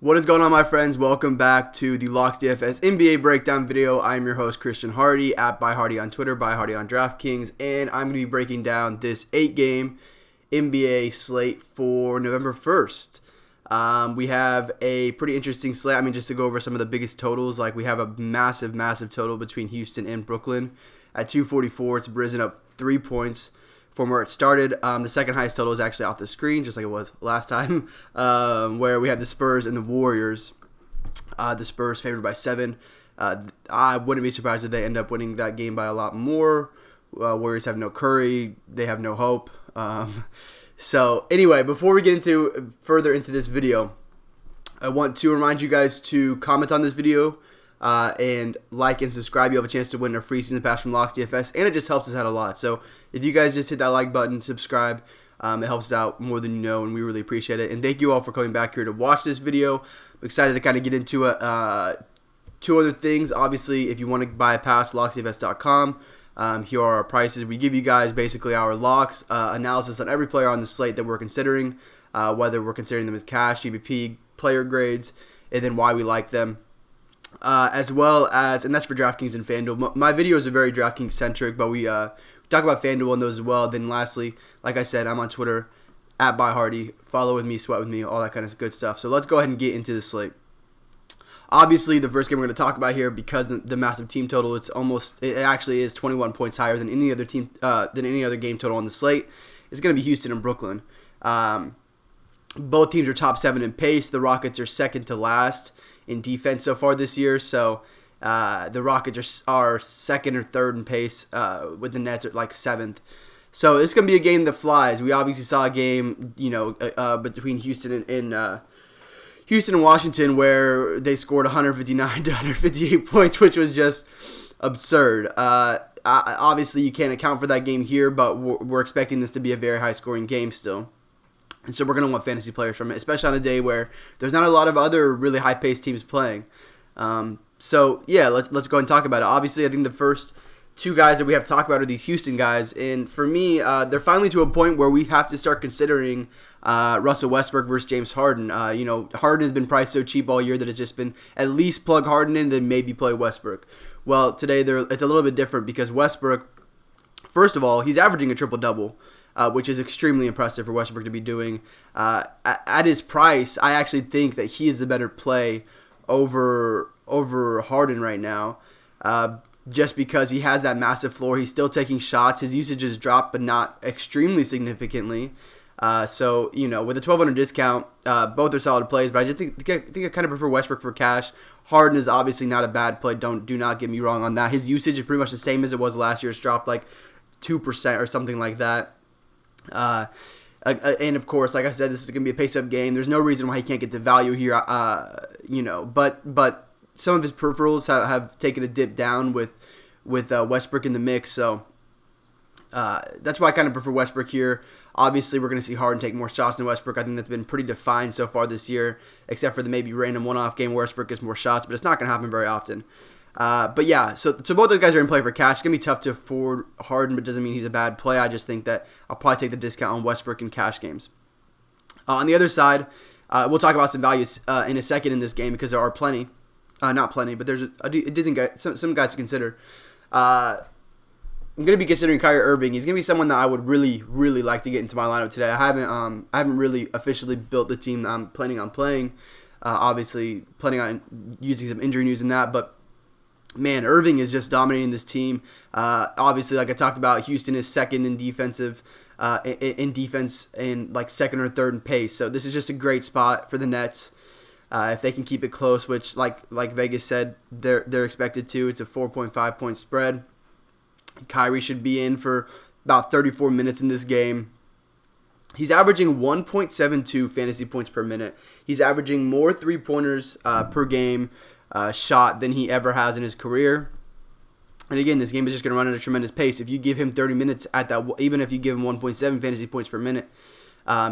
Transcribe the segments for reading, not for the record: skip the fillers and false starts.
What is going on, my friends? Welcome back to the Locks DFS NBA breakdown video. I'm your host, Christian Hardy, at ByHardy on Twitter, ByHardy on DraftKings, and I'm going to be breaking down this 8-game NBA slate for November 1st. We have a pretty interesting slate. I mean, just to go over some of the biggest totals, like we have a massive total between Houston and Brooklyn. At 244, it's risen up 3 points from where it started. The second highest total is actually off the screen, just like it was last time, where we have the Spurs and the Warriors. The Spurs favored by 7. I wouldn't be surprised if they end up winning that game by a lot more. Warriors have no Curry. They have no hope. So anyway, before we get further into this video, I want to remind you guys to comment on this video and like and subscribe. You have a chance to win a free season pass from Locks DFS, and it just helps us out a lot. So if you guys just hit that like button, subscribe, it helps us out more than you know, and we really appreciate it. And thank you all for coming back here to watch this video. I'm excited to kind of get into two other things. Obviously, if you want to buy a pass, locksdfs.com. Here are our prices. We give you guys basically our locks, analysis on every player on the slate that we're considering, whether we're considering them as cash, GBP, player grades, and then why we like them. As well as, and that's for DraftKings and FanDuel. My videos are very DraftKings centric, but we talk about FanDuel on those as well. Then lastly, like I said, I'm on Twitter at ByHardy. Follow with me, sweat with me, all that kind of good stuff. So let's go ahead and get into the slate. Obviously, the first game we're going to talk about here, because the massive team total, it actually is 21 points higher than any other team than any other game total on the slate. It's going to be Houston and Brooklyn. Both teams are top 7 in pace. The Rockets are second to last in defense so far this year. So the Rockets are second or third in pace, with the Nets at like 7th. So it's going to be a game that flies. We obviously saw a game, between Houston and Washington, where they scored 159 to 158 points, which was just absurd. Obviously, you can't account for that game here, but we're expecting this to be a very high-scoring game still. And so we're going to want fantasy players from it, especially on a day where there's not a lot of other really high-paced teams playing. So, yeah, let's go ahead and talk about it. Obviously, I think the first two guys that we have to talk about are these Houston guys. And for me, they're finally to a point where we have to start considering Russell Westbrook versus James Harden. Harden has been priced so cheap all year that it's just been at least plug Harden in, then maybe play Westbrook. Well, today it's a little bit different because Westbrook, first of all, he's averaging a triple-double, which is extremely impressive for Westbrook to be doing. At his price, I actually think that he is the better play over Harden right now. Just because he has that massive floor. He's still taking shots. His usage has dropped, but not extremely significantly. So, with a $1,200 discount, both are solid plays, but I think I kind of prefer Westbrook for cash. Harden is obviously not a bad play. Do not get me wrong on that. His usage is pretty much the same as it was last year. It's dropped like 2% or something like that. And of course, like I said, this is going to be a pace-up game. There's no reason why he can't get the value here, but some of his peripherals have taken a dip down with Westbrook in the mix, so that's why I kind of prefer Westbrook here. Obviously, we're going to see Harden take more shots than Westbrook. I think that's been pretty defined so far this year, except for the maybe random one-off game where Westbrook gets more shots, but it's not going to happen very often. But yeah, so both those guys are in play for cash. It's going to be tough to afford Harden, but it doesn't mean he's a bad play. I just think that I'll probably take the discount on Westbrook in cash games. On the other side, we'll talk about some values in a second in this game because there are plenty. Not plenty, but there's some guys to consider. I'm going to be considering Kyrie Irving. He's going to be someone that I would really, really like to get into my lineup today. I haven't really officially built the team that I'm planning on playing. Obviously, planning on using some injury news in that, but man, Irving is just dominating this team. Obviously, like I talked about, Houston is second in defense and like second or third in pace. So this is just a great spot for the Nets. If they can keep it close, which like Vegas said, they're expected to. It's a 4.5 point spread. Kyrie should be in for about 34 minutes in this game. He's averaging 1.72 fantasy points per minute. He's averaging more 3-pointers per game shot than he ever has in his career. And again, this game is just going to run at a tremendous pace. If you give him 30 minutes at that, even if you give him 1.7 fantasy points per minute,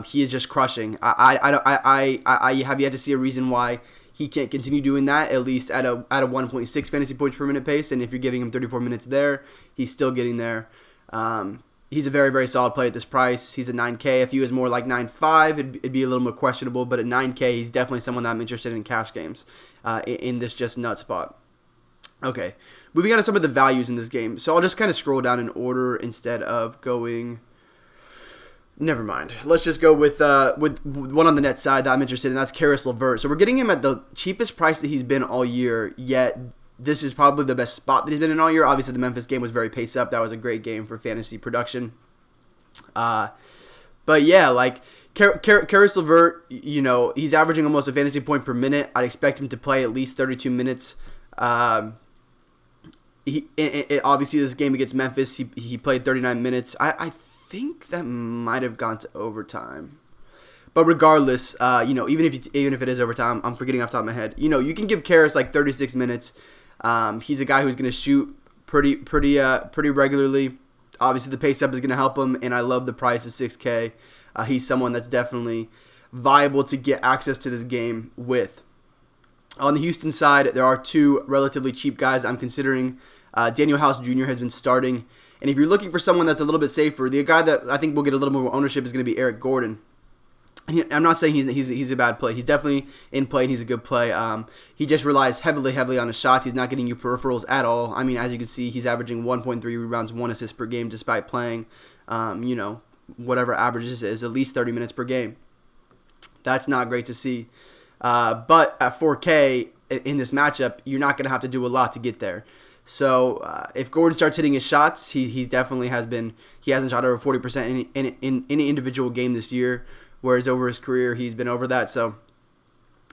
he is just crushing. I have yet to see a reason why he can't continue doing that, at least at a 1.6 fantasy points per minute pace. And if you're giving him 34 minutes there, he's still getting there. He's a very, very solid play at this price. He's a 9K. If he was more like 9.5, it'd be a little more questionable. But at 9K, he's definitely someone that I'm interested in cash games in this just nut spot. Okay, moving on to some of the values in this game. So I'll just kind of scroll down in order instead of going... Never mind. Let's just go with one on the net side that I'm interested in. That's Karis LeVert. So we're getting him at the cheapest price that he's been all year, yet this is probably the best spot that he's been in all year. Obviously, the Memphis game was very pace up. That was a great game for fantasy production. But yeah, like Karis LeVert, you know, he's averaging almost a fantasy point per minute. I'd expect him to play at least 32 minutes. Obviously, this game against Memphis, he played 39 minutes. I think that might have gone to overtime. But regardless, you know, even if it is overtime, I'm forgetting off the top of my head. You know, you can give Karis like 36 minutes. He's a guy who's going to shoot pretty regularly. Obviously, the pace up is going to help him, and I love the price of 6K. He's someone that's definitely viable to get access to this game with. On the Houston side, there are two relatively cheap guys I'm considering. Daniel House Jr. has been starting, and if you're looking for someone that's a little bit safer, the guy that I think will get a little more ownership is going to be Eric Gordon. I'm not saying he's a bad play. He's definitely in play, and he's a good play. He just relies heavily on his shots. He's not getting you peripherals at all. I mean, as you can see, he's averaging 1.3 rebounds, 1 assist per game, despite playing, you know, whatever averages is, at least 30 minutes per game. That's not great to see. But at 4K in this matchup, you're not going to have to do a lot to get there. So if Gordon starts hitting his shots, he definitely has been. He hasn't shot over 40% in any individual game this year. Whereas over his career, he's been over that. So,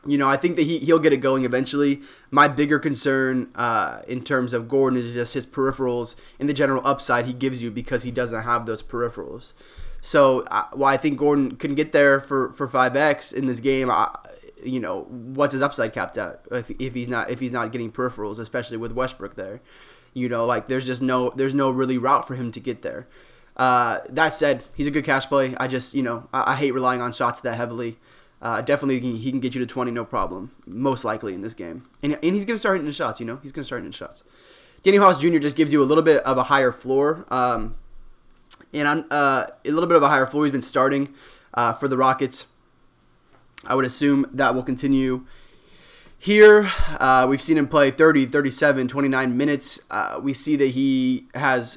you know, I think that he'll get it going eventually. My bigger concern in terms of Gordon is just his peripherals and the general upside he gives you because he doesn't have those peripherals. So, while I think Gordon can get there for 5X in this game, you know, what's his upside capped at if he's not getting peripherals, especially with Westbrook there? You know, like there's no really route for him to get there. That said, he's a good cash play. I just, you know, I hate relying on shots that heavily. Definitely he can get you to 20, no problem, most likely in this game. And he's going to start hitting the shots, you know. He's going to start hitting the shots. Daniel House Jr. just gives you a little bit of a higher floor. A little bit of a higher floor. He's been starting for the Rockets. I would assume that will continue here. We've seen him play 30, 37, 29 minutes. We see that he has...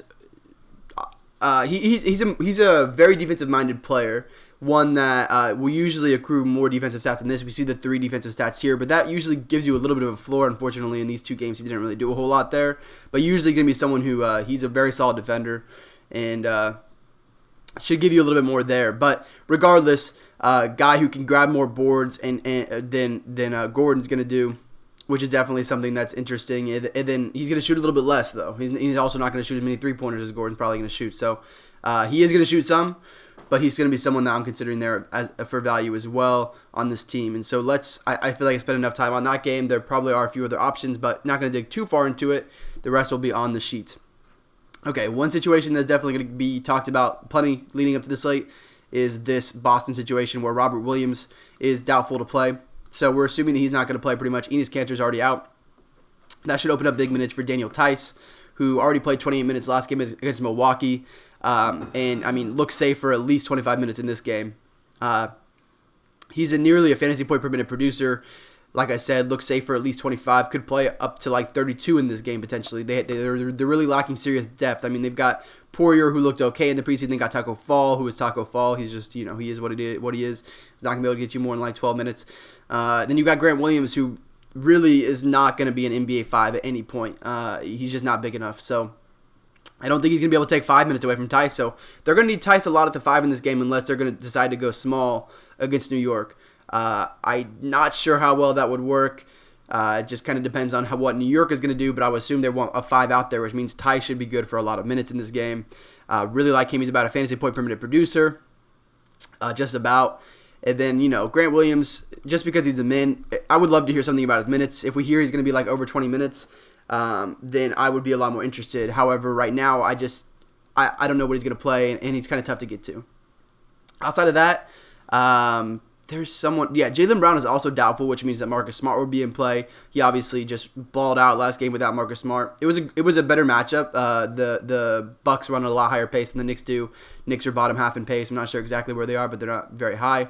he's a very defensive-minded player, one that will usually accrue more defensive stats than this. We see the 3 defensive stats here, but that usually gives you a little bit of a floor. Unfortunately, in these 2 games, he didn't really do a whole lot there. But usually going to be someone who he's a very solid defender and should give you a little bit more there. But regardless, guy who can grab more boards than Gordon's going to do, which is definitely something that's interesting. And then he's going to shoot a little bit less, though. He's also not going to shoot as many three-pointers as Gordon's probably going to shoot. So he is going to shoot some, but he's going to be someone that I'm considering there for value as well on this team. And so I feel like I spent enough time on that game. There probably are a few other options, but not going to dig too far into it. The rest will be on the sheet. Okay, one situation that's definitely going to be talked about plenty leading up to the slate is this Boston situation where Robert Williams is doubtful to play. So we're assuming that he's not going to play pretty much. Enes Kanter's already out. That should open up big minutes for Daniel Tice, who already played 28 minutes last game against Milwaukee. And, I mean, looks safe for at least 25 minutes in this game. He's nearly a fantasy point per minute producer. Like I said, looks safe for at least 25. Could play up to like 32 in this game potentially. They're really lacking serious depth. I mean, they've got Poirier, who looked okay in the preseason. They got Taco Fall, who is Taco Fall. He's just, you know, he is what he is. He's not going to be able to get you more than like 12 minutes. Then you've got Grant Williams, who really is not going to be an NBA 5 at any point. He's just not big enough. So I don't think he's going to be able to take 5 minutes away from Tice. So they're going to need Tice a lot at the 5 in this game unless they're going to decide to go small against New York. I'm not sure how well that would work. It just kind of depends on what New York is going to do, but I would assume they want a 5 out there, which means Tice should be good for a lot of minutes in this game. Really like him. He's about a fantasy point per minute producer, just about. And then, you know, Grant Williams, just because he's a min, I would love to hear something about his minutes. If we hear he's going to be like over 20 minutes, then I would be a lot more interested. However, right now, I don't know what he's going to play, and he's kind of tough to get to. Outside of that, there's someone. Yeah, Jaylen Brown is also doubtful, which means that Marcus Smart would be in play. He obviously just balled out last game without Marcus Smart. It was a better matchup. The Bucks run at a lot higher pace than the Knicks do. Knicks are bottom half in pace. I'm not sure exactly where they are, but they're not very high.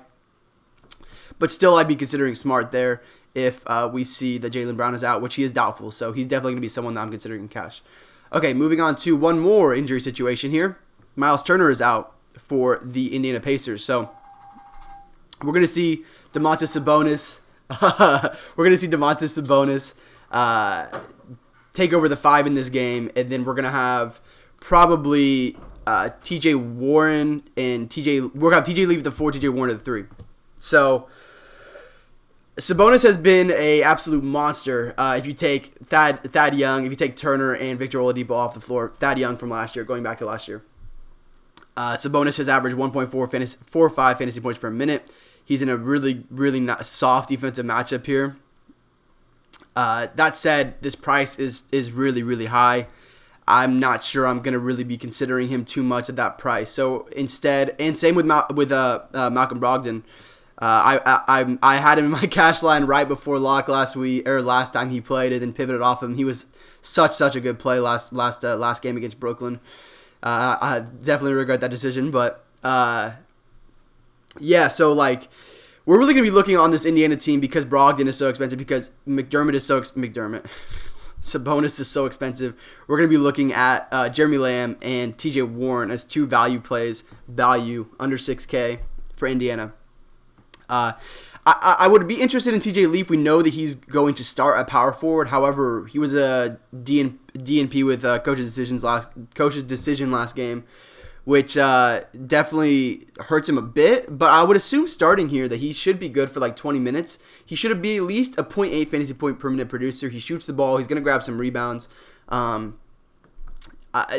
But still, I'd be considering Smart there if we see that Jaylen Brown is out, which he is doubtful. So he's definitely going to be someone that I'm considering in cash. Okay, moving on to one more injury situation here. Miles Turner is out for the Indiana Pacers. So we're going to see Domantas Sabonis. Take over the 5 in this game, and then we're going to have probably T.J. Warren and we're going to have T.J. leave at the 4, T.J. Warren at the 3. So Sabonis has been an absolute monster. If you take Thad Young, if you take Turner and Victor Oladipo off the floor, Thad Young from last year, going back to last year, Sabonis has averaged 1.45 fantasy points per minute. He's in a really, really not soft defensive matchup here. That said, this price is really, really high. I'm not sure I'm going to really be considering him too much at that price. So instead, and same with Malcolm Brogdon. I had him in my cash line right before lock last time he played, and then pivoted off him. He was such a good play last game against Brooklyn. I definitely regret that decision, but yeah. So like, we're really gonna be looking on this Indiana team because Brogdon is so expensive, because Sabonis is so expensive. We're gonna be looking at Jeremy Lamb and T.J. Warren as 2 value plays, under 6K for Indiana. I would be interested in TJ Leaf. We know that he's going to start at power forward. However, he was a DNP with coach's decision last game, which definitely hurts him a bit. But I would assume starting here that he should be good for like 20 minutes. He should be at least a 0.8 fantasy point per minute producer. He shoots the ball. He's going to grab some rebounds.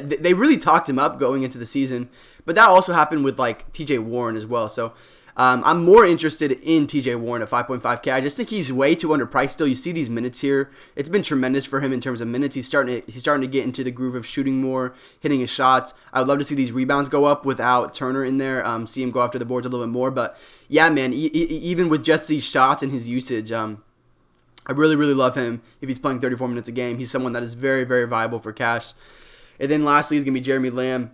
They really talked him up going into the season, but that also happened with like TJ Warren as well. So I'm more interested in TJ Warren at 5.5K. I just think he's way too underpriced still. You see these minutes here. It's been tremendous for him in terms of minutes. He's starting to get into the groove of shooting more, hitting his shots. I would love to see these rebounds go up without Turner in there, see him go after the boards a little bit more. But yeah, man, even with just these shots and his usage, I really, really love him. If he's playing 34 minutes a game, he's someone that is very, very viable for cash. And then lastly is going to be Jeremy Lamb,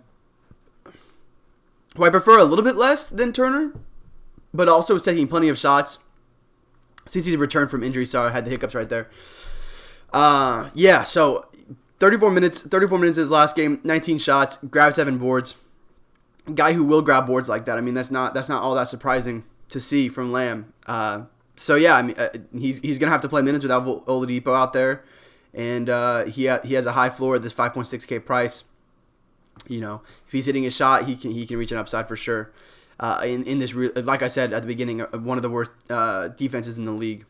who I prefer a little bit less than Turner, but also is taking plenty of shots since he's returned from injury. Sorry, I had the hiccups right there. Yeah, so 34 minutes his last game, 19 shots, grabbed 7 boards. Guy who will grab boards like that. I mean, that's not all that surprising to see from Lamb. So yeah, I mean, he's gonna have to play minutes without Oladipo out there, and he has a high floor at this 5.6K price. You know, if he's hitting a shot, he can reach an upside for sure. In this, like I said at the beginning, one of the worst defenses in the league.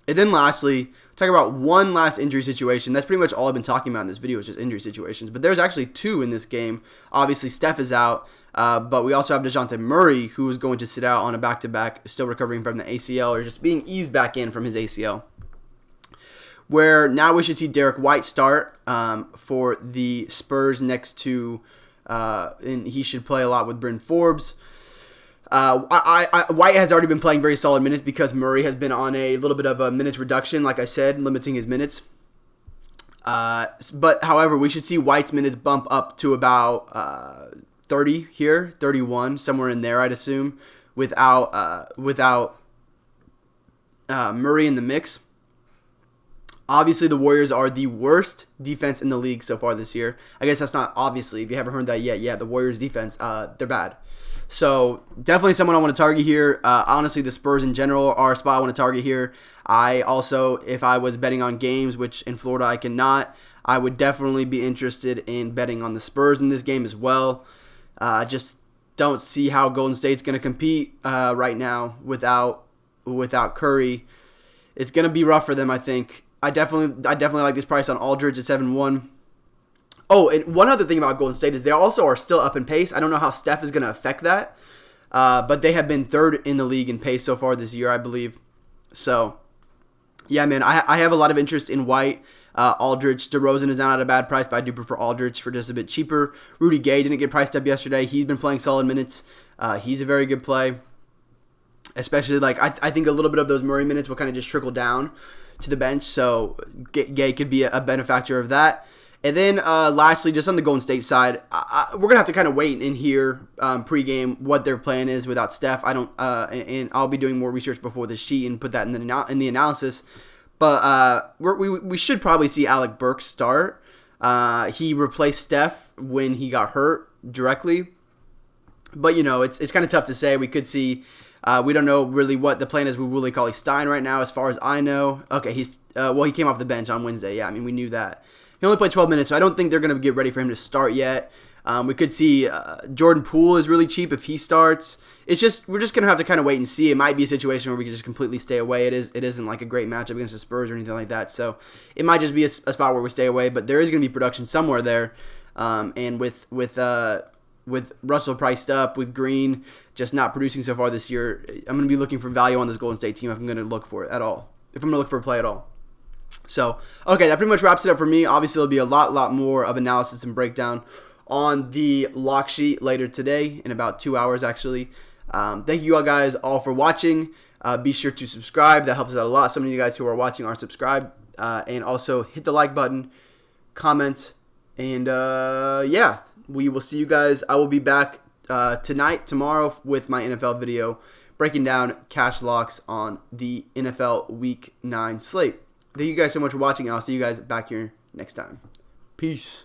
And then lastly, talk about one last injury situation. That's pretty much all I've been talking about in this video is just injury situations. But there's actually 2 in this game. Obviously, Steph is out, but we also have DeJounte Murray, who is going to sit out on a back-to-back, still recovering from the ACL, or just being eased back in from his ACL. Where now we should see Derek White start for the Spurs next to, and he should play a lot with Bryn Forbes. White has already been playing very solid minutes because Murray has been on a little bit of a minutes reduction, like I said, limiting his minutes. But however, we should see White's minutes bump up to about 30 here, 31, somewhere in there, I'd assume, without Murray in the mix. Obviously, the Warriors are the worst defense in the league so far this year. I guess that's not obviously. If you haven't heard that yet, yeah, the Warriors defense, they're bad. So definitely someone I want to target here. Honestly, the Spurs in general are a spot I want to target here. I also, if I was betting on games, which in Florida I cannot, I would definitely be interested in betting on the Spurs in this game as well. Just don't see how Golden State's going to compete right now without Curry. It's going to be rough for them, I think. I definitely like this price on Aldridge at 7-1. Oh, and one other thing about Golden State is they also are still up in pace. I don't know how Steph is going to affect that, but they have been 3rd in the league in pace so far this year, I believe. So, yeah, man, I have a lot of interest in White. Aldridge, DeRozan is not at a bad price, but I do prefer Aldridge for just a bit cheaper. Rudy Gay didn't get priced up yesterday. He's been playing solid minutes. He's a very good play. especially like I think a little bit of those Murray minutes will kind of just trickle down to the bench. So Gay could be a benefactor of that. And then lastly, just on the Golden State side, we're going to have to kind of wait and hear pregame what their plan is without Steph. And I'll be doing more research before the sheet and put that in the analysis. But we should probably see Alec Burks start. He replaced Steph when he got hurt directly. But, it's kind of tough to say. We could see, we don't know really what the plan is with Willie Cauley-Stein right now, as far as I know. Okay, he came off the bench on Wednesday. Yeah, I mean, we knew that. He only played 12 minutes, so I don't think they're going to get ready for him to start yet. We could see Jordan Poole is really cheap if he starts. We're just going to have to kind of wait and see. It might be a situation where we can just completely stay away. It isn't like a great matchup against the Spurs or anything like that. So it might just be a spot where we stay away, but there is going to be production somewhere there. And with Russell priced up, with Green just not producing so far this year, I'm going to be looking for value on this Golden State team if I'm going to look for it at all. If I'm going to look for a play at all. So, okay, that pretty much wraps it up for me. Obviously, there'll be a lot more of analysis and breakdown on the lock sheet later today, in about 2 hours, actually. Thank you all guys all for watching. Be sure to subscribe. That helps us out a lot. So many of you guys who are watching are subscribed. And also hit the like button, comment, and yeah, we will see you guys. I will be back tomorrow with my NFL video, breaking down cash locks on the NFL Week 9 slate. Thank you guys so much for watching. I'll see you guys back here next time. Peace.